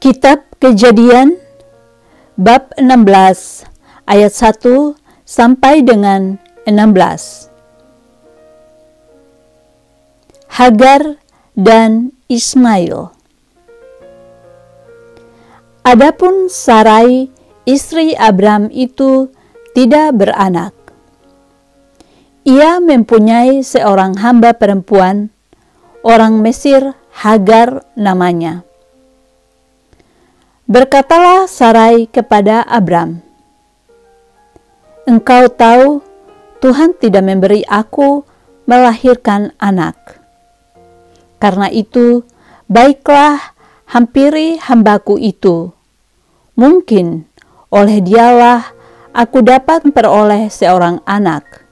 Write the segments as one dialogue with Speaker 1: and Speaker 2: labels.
Speaker 1: Kitab Kejadian bab 16 ayat 1 sampai dengan 16. Hagar dan Ismail. Adapun Sarai, istri Abram itu tidak beranak. Ia mempunyai seorang hamba perempuan, orang Mesir, Hagar namanya. Berkatalah Sarai kepada Abram, "Engkau tahu Tuhan tidak memberi aku melahirkan anak. Karena itu, baiklah hampiri hambaku itu. Mungkin oleh dialah aku dapat memperoleh seorang anak."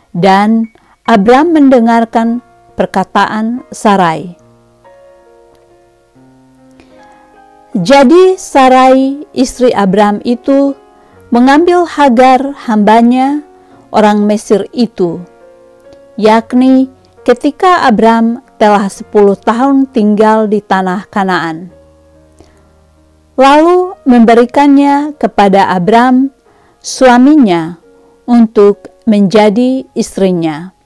Speaker 1: Dan Abram mendengarkan perkataan Sarai. Jadi Sarai, istri Abram itu, mengambil Hagar hambanya, orang Mesir itu, yakni ketika Abram telah 10 tahun tinggal di tanah Kanaan. Lalu memberikannya kepada Abram, suaminya, untuk menjadi istrinya.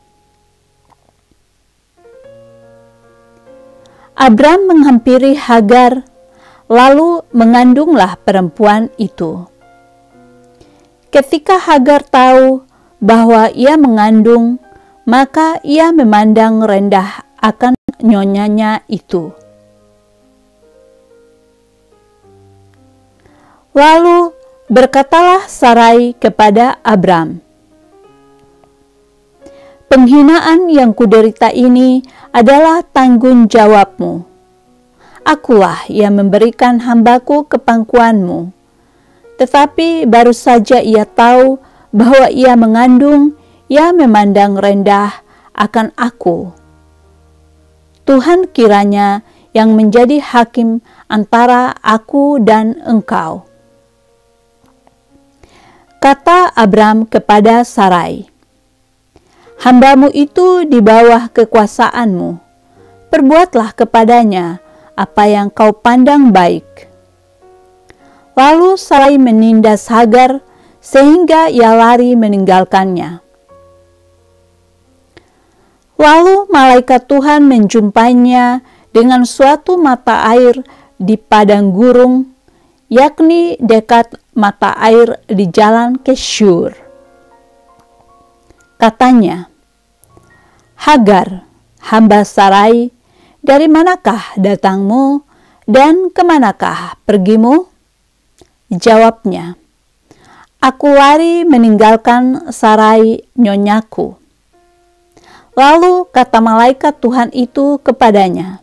Speaker 1: Abram menghampiri Hagar, lalu mengandunglah perempuan itu. Ketika Hagar tahu bahwa ia mengandung, maka ia memandang rendah akan nyonyanya itu. Lalu berkatalah Sarai kepada Abram, "Penghinaan yang kuderita ini adalah tanggung jawabmu. Akulah yang memberikan hambaku ke pangkuanmu." Tetapi baru saja ia tahu bahwa ia mengandung, ia memandang rendah akan aku. Tuhan kiranya yang menjadi hakim antara aku dan engkau. Kata Abram kepada Sarai, "Hambamu itu di bawah kekuasaanmu. Perbuatlah kepadanya apa yang kau pandang baik." Lalu Sarai menindas Hagar sehingga ia lari meninggalkannya. Lalu malaikat Tuhan menjumpainya dengan suatu mata air di padang gurun, yakni dekat mata air di jalan ke Syur. Katanya, "Hagar, hamba Sarai, dari manakah datangmu dan kemanakah pergimu?" Jawabnya, "Aku lari meninggalkan Sarai nyonyaku." Lalu kata malaikat Tuhan itu kepadanya,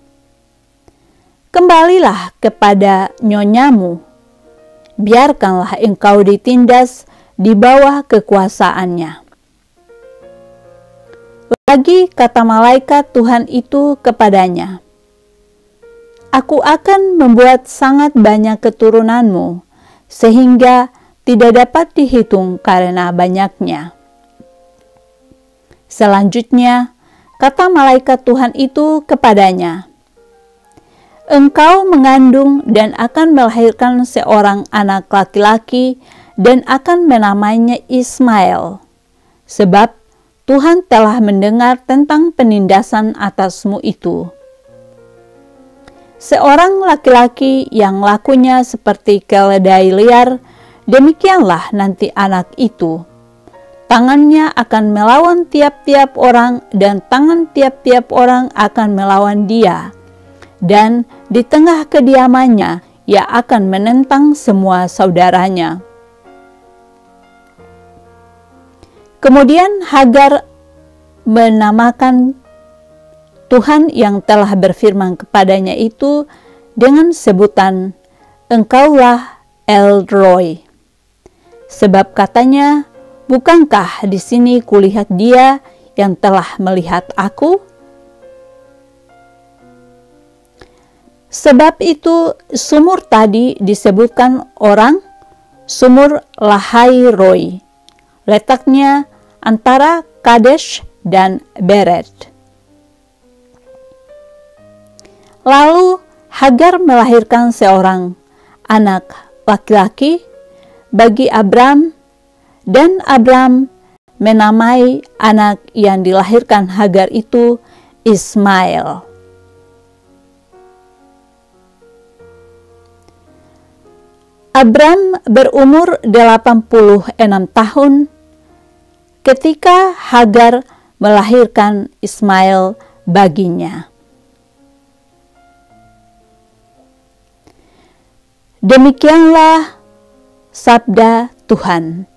Speaker 1: "Kembalilah kepada nyonyamu, biarkanlah engkau ditindas di bawah kekuasaannya." Lagi kata malaikat Tuhan itu kepadanya, "Aku akan membuat sangat banyak keturunanmu, sehingga tidak dapat dihitung karena banyaknya." Selanjutnya, kata malaikat Tuhan itu kepadanya, "Engkau mengandung dan akan melahirkan seorang anak laki-laki dan akan menamainya Ismail, sebab Tuhan telah mendengar tentang penindasan atasmu itu. Seorang laki-laki yang lakunya seperti keledai liar, demikianlah nanti anak itu. Tangannya akan melawan tiap-tiap orang dan tangan tiap-tiap orang akan melawan dia. Dan di tengah kediamannya, ia akan menentang semua saudaranya." Kemudian Hagar menamakan Tuhan yang telah berfirman kepadanya itu dengan sebutan, "Engkaulah El Roi." Sebab katanya, "Bukankah di sini kulihat Dia yang telah melihat aku?" Sebab itu sumur tadi disebutkan orang Sumur Lahai Roi. Letaknya antara Kadesh dan Beret. Lalu Hagar melahirkan seorang anak laki-laki bagi Abram, dan Abram menamai anak yang dilahirkan Hagar itu Ismail. Abram berumur 86 tahun ketika Hagar melahirkan Ismail baginya. Demikianlah sabda Tuhan.